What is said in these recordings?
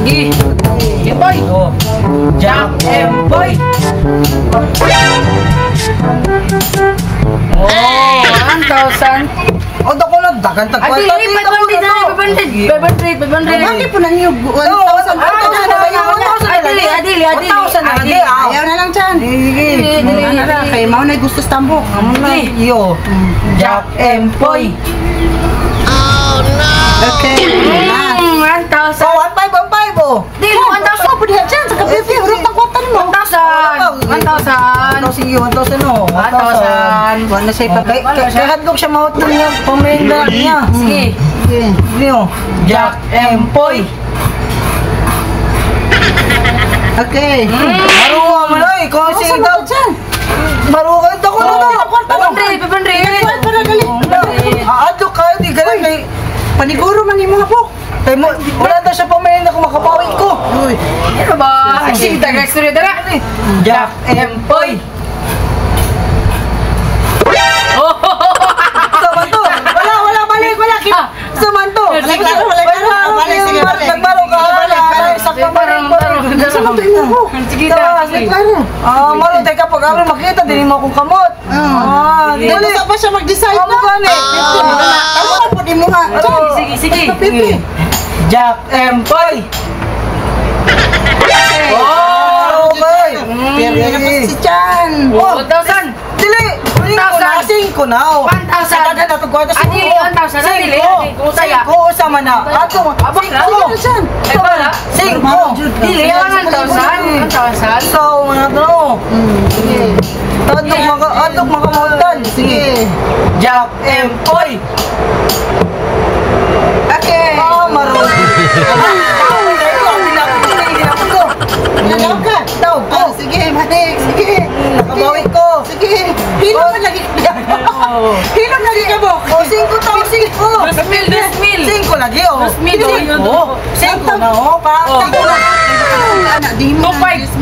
Gi. Empoy. Jack Empoy. Oh, 1,000. O, dako lang, dagan tagkwal. Adi, 500. Bakit po nang yung 1,000? Adili. Ayaw na lang dyan. Kaya mau na gusto stambok. Iyo. Jack Empoy. Okay. 1,000. So, 1,500 oh. Di, 1,000. Apa dia dyan? Sa kapipi, urong tangkwatan mo. 1,000. Sige, 1,000 oh. 1,000. Buwan na siya ipagay. Kaya handog siya mautong niya, pamenda niya. Sige. Iyo. Jack Empoy. Okay. Maruha mo na eh. Kung sige daw. Maruha ito ko na daw. 500. Para gali. Aadlo kayo, di ka lang kay... Paniguro man yung mga po. Kay mo, wala daw siya pamenda kung makabawi ko. Uy. Ano ba? Sige, taga-exterior dara. Jack Empoy. Saman to. Wala, balik. Saman to. Balik. Sige, balik. Nagbaro ka. Sakto Parang. Sama to yung po. Sige na. Malo, teka, pag amin makita, din mo akong kamot. Dito sa pa siya mag-decide na. Ano po di mo nga? Sige. Pipi. Jack Empoy. Oh, okay. Pero na po si Chan. 1,000. Dili. 1,000 ko na. 1,000. Ada na to kwarta sa Adili, 1,000. Adili. Kung saya. Ko sama na. Ato. Abak na. Chan. Ay, wala. 5. Dili, 1,000. 1,000. So, mga to. Sige. Atok makamutan. Sige. Jack Empoy. Okay. Maro. Nalaw ka? Daw ko. Sige, manik. Sige. Nakabawi ko. Sige. Hilo man lagi. Hilo na lagi ka mo. O, 5 to, 5. 2,000. 5 lagi, oh. 2,000. Oh, 5 na, oh. Pa, 5 na. Anak, di mo na. 5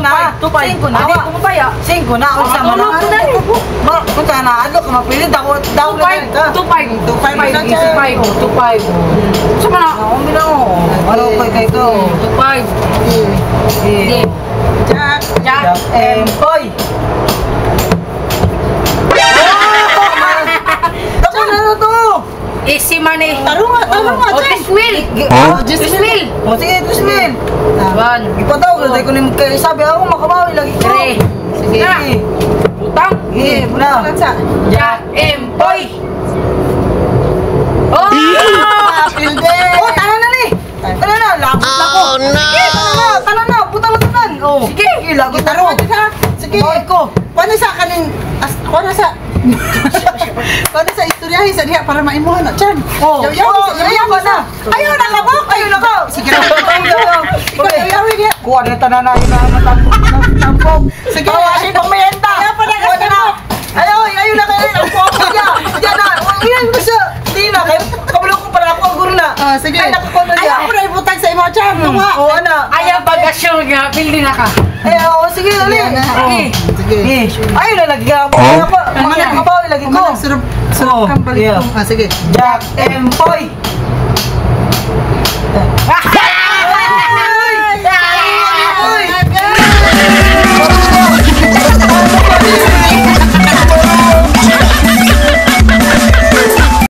na. 5 na. Adi, kumapaya. 5 na. O, sama na. Kung ka na, ano ka mapilit ako. Daw na ka. 2,500. 2,500. Sama na. Ako, binaw. Ano pa kayo? 2,500. Sige. Jack. Jack. Empoy. Tapos na to. Easy money. Tarong nga, O, Jack. 10,000. Oh, 10,000. O, sige, 2,000. 1. Ipataw, kasi ko ni kay sabi ako makabawi lagi ko. 3. Sige. Na. Utang. Sige, muna. Jack Empoy. Oh! Oh, tanan na ni. Tanan na, labot na ko. Sige, tanan na, putang na tanan. Oh. Sige. Sige, lagot na ko. Sige. Bawi ko. Paano sa kanin? Paano sa... Paano sa istoryahin sa diha para maimuhan na, Chan? Oh, Yaw ka na. Ayaw na ka, Bok! Ayaw na ka. Sige na. Ikaw, yawin niya. Kuha na tanan na yun na matampok. Sige. Kasi pang mayenta. Ayaw pa na Kuha kasi na. Ayaw na kayo. Ang popo niya. Yan na. Yan mo siya. Hindi na. Kabalo ko para ako ang guru na. Sige. Ay, nakakono niya. Ayaw ko na ibutang sa imo, Chan. Tunga. Oo, ana. Ayaw pag-assure nga, pili na ka. Sige, dali. Sige. Ayaw na lagi ka. Makabawi lagi ko. Surup Oh, kang balik. yeah. Sige. Jack Empoy.